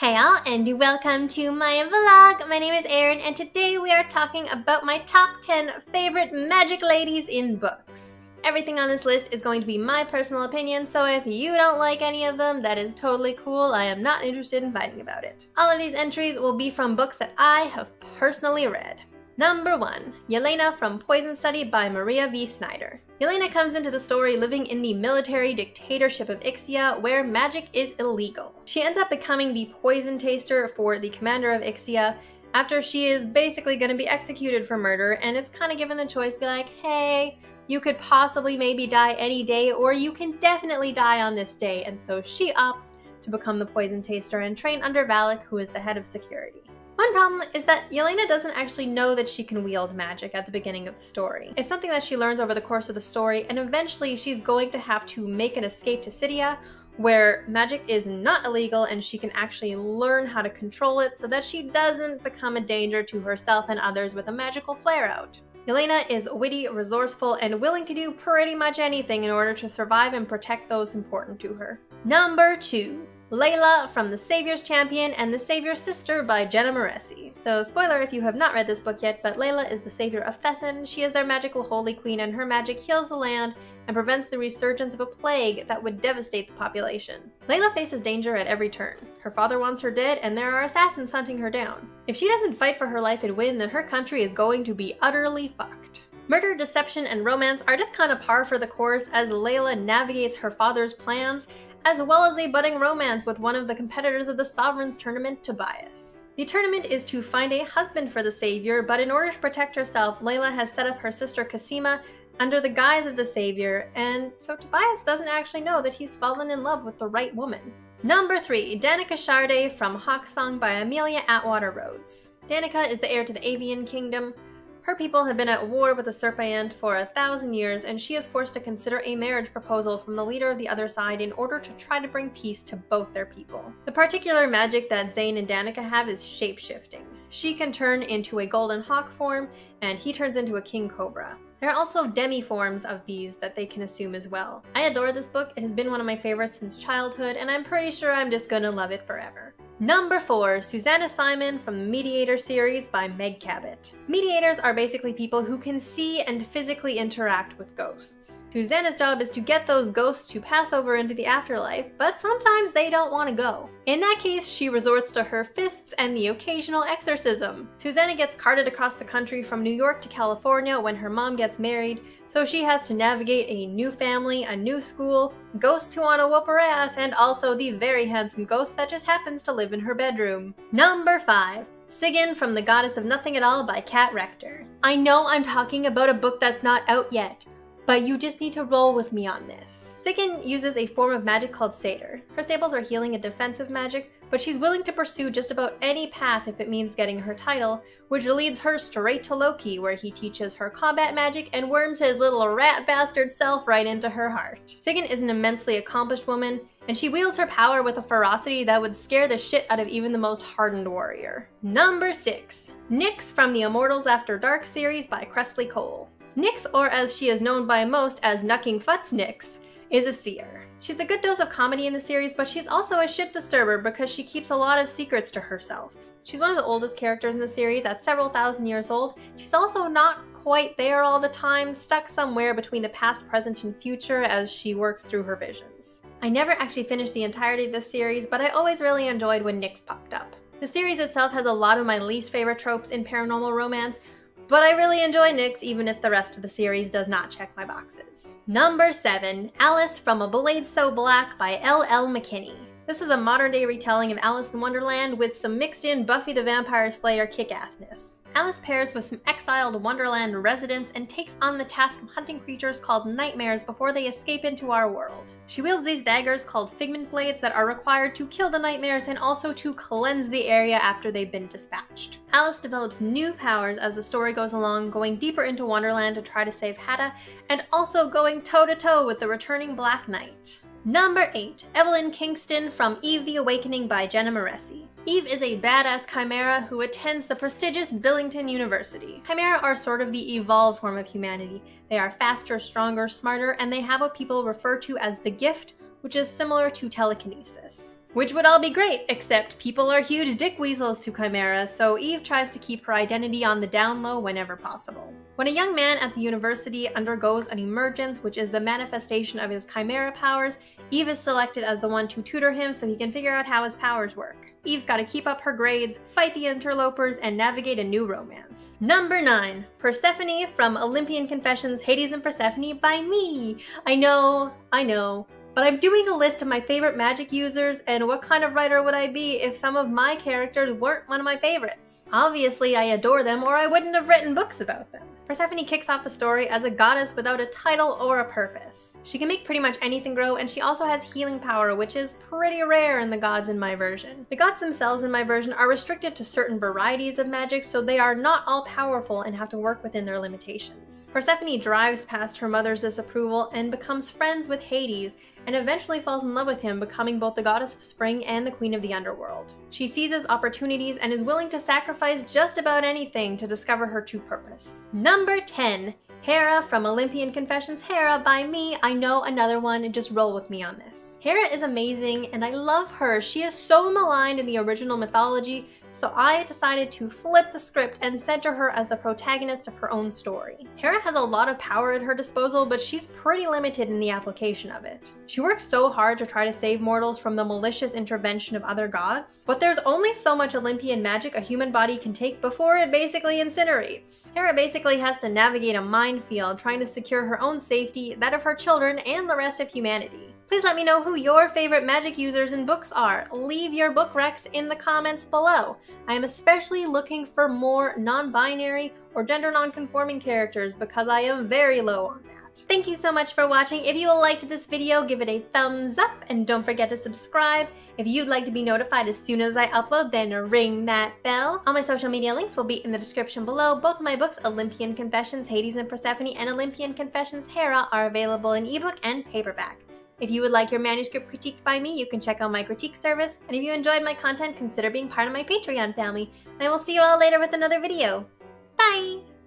Hey all, and welcome to my vlog. My name is Erin, and today we are talking about my top 10 favorite magic ladies in books. Everything on this list is going to be my personal opinion, so if you don't like any of them, that is totally cool. I am not interested in fighting about it. All of these entries will be from books that I have personally read. Number 1. Yelena from Poison Study by Maria V. Snyder. Yelena comes into the story living in the military dictatorship of Ixia, where magic is illegal. She ends up becoming the poison taster for the commander of Ixia after she is basically going to be executed for murder, and it's kind of given the choice to be like, hey, you could possibly maybe die any day, or you can definitely die on this day, and so she opts to become the poison taster and train under Valak, who is the head of security. One problem is that Yelena doesn't actually know that she can wield magic at the beginning of the story. It's something that she learns over the course of the story, and eventually she's going to have to make an escape to Cydia, where magic is not illegal and she can actually learn how to control it so that she doesn't become a danger to herself and others with a magical flare-out. Yelena is witty, resourceful, and willing to do pretty much anything in order to survive and protect those important to her. Number 2. Layla from The Savior's Champion and The Savior's Sister by Jenna Moresi. So spoiler if you have not read this book yet, but Layla is the savior of Thesson. She is their magical holy queen, and her magic heals the land and prevents the resurgence of a plague that would devastate the population. Layla faces danger at every turn. Her father wants her dead, and there are assassins hunting her down. If she doesn't fight for her life and win, then her country is going to be utterly fucked. Murder, deception, and romance are just kind of par for the course as Layla navigates her father's plans, as well as a budding romance with one of the competitors of the Sovereign's tournament, Tobias. The tournament is to find a husband for the savior, but in order to protect herself, Layla has set up her sister Cosima under the guise of the savior, and so Tobias doesn't actually know that he's fallen in love with the right woman. Number 3. Danika Sharday from Hawksong by Amelia Atwater-Rhodes. Danika is the heir to the Avian Kingdom. Her people have been at war with the Serpent for 1,000 years, and she is forced to consider a marriage proposal from the leader of the other side in order to try to bring peace to both their people. The particular magic that Zane and Danika have is shape-shifting. She can turn into a golden hawk form, and he turns into a king cobra. There are also demi-forms of these that they can assume as well. I adore this book. It has been one of my favorites since childhood, and I'm pretty sure I'm just gonna love it forever. Number 4. Susannah Simon from the Mediator series by Meg Cabot. Mediators are basically people who can see and physically interact with ghosts. Susannah's job is to get those ghosts to pass over into the afterlife, but sometimes they don't want to go. In that case, she resorts to her fists and the occasional exorcism. Susannah gets carted across the country from New York to California when her mom gets married, so she has to navigate a new family, a new school, ghosts who want to whoop her ass, and also the very handsome ghost that just happens to live in her bedroom. Number 5. Sigyn from The Goddess of Nothing at All by Kat Rector. I know I'm talking about a book that's not out yet, but you just need to roll with me on this. Sigyn uses a form of magic called Satyr. Her staples are healing and defensive magic, but she's willing to pursue just about any path if it means getting her title, which leads her straight to Loki, where he teaches her combat magic and worms his little rat bastard self right into her heart. Sigyn is an immensely accomplished woman, and she wields her power with a ferocity that would scare the shit out of even the most hardened warrior. Number 6. Nyx from the Immortals After Dark series by Cressley Cole. Nyx, or as she is known by most as Knucking Futz Nyx, is a seer. She's a good dose of comedy in the series, but she's also a shit disturber because she keeps a lot of secrets to herself. She's one of the oldest characters in the series at several thousand years old. She's also not quite there all the time, stuck somewhere between the past, present, and future as she works through her visions. I never actually finished the entirety of this series, but I always really enjoyed when Nyx popped up. The series itself has a lot of my least favorite tropes in paranormal romance, but I really enjoy Nyx even if the rest of the series does not check my boxes. Number 7. Alice from A Blade So Black by L.L. McKinney. This is a modern-day retelling of Alice in Wonderland with some mixed-in Buffy the Vampire Slayer kick-assness. Alice pairs with some exiled Wonderland residents and takes on the task of hunting creatures called nightmares before they escape into our world. She wields these daggers called figment blades that are required to kill the nightmares and also to cleanse the area after they've been dispatched. Alice develops new powers as the story goes along, going deeper into Wonderland to try to save Hera, and also going toe-to-toe with the returning Black Knight. Number 8. Evelyn Kingston from Eve the Awakening by Jenna Moresi. Eve is a badass chimera who attends the prestigious Billington University. Chimera are sort of the evolved form of humanity. They are faster, stronger, smarter, and they have what people refer to as the gift, which is similar to telekinesis. Which would all be great, except people are huge dick weasels to chimeras, so Eve tries to keep her identity on the down low whenever possible. When a young man at the university undergoes an emergence, which is the manifestation of his chimera powers, Eve is selected as the one to tutor him so he can figure out how his powers work. Eve's gotta keep up her grades, fight the interlopers, and navigate a new romance. Number 9. Persephone from Olympian Confessions, Hades and Persephone by me! I know, but I'm doing a list of my favorite magic users, and what kind of writer would I be if some of my characters weren't one of my favorites? Obviously I adore them, or I wouldn't have written books about them. Persephone kicks off the story as a goddess without a title or a purpose. She can make pretty much anything grow, and she also has healing power, which is pretty rare in the gods in my version. The gods themselves in my version are restricted to certain varieties of magic, so they are not all powerful and have to work within their limitations. Persephone drives past her mother's disapproval and becomes friends with Hades, and eventually falls in love with him, becoming both the goddess of spring and the queen of the underworld. She seizes opportunities and is willing to sacrifice just about anything to discover her true purpose. Number 10. Hera from Olympian Confessions, Hera by me. I know, another one, just roll with me on this. Hera is amazing and I love her. She is so maligned in the original mythology, so I decided to flip the script and center her as the protagonist of her own story. Hera has a lot of power at her disposal, but she's pretty limited in the application of it. She works so hard to try to save mortals from the malicious intervention of other gods, but there's only so much Olympian magic a human body can take before it basically incinerates. Hera basically has to navigate a minefield trying to secure her own safety, that of her children, and the rest of humanity. Please let me know who your favorite magic users in books are. Leave your book recs in the comments below. I am especially looking for more non-binary or gender non-conforming characters because I am very low on that. Thank you so much for watching. If you liked this video, give it a thumbs up and don't forget to subscribe. If you'd like to be notified as soon as I upload, then ring that bell. All my social media links will be in the description below. Both of my books, Olympian Confessions, Hades and Persephone, and Olympian Confessions, Hera, are available in ebook and paperback. If you would like your manuscript critiqued by me, you can check out my critique service. And if you enjoyed my content, consider being part of my Patreon family. And I will see you all later with another video. Bye!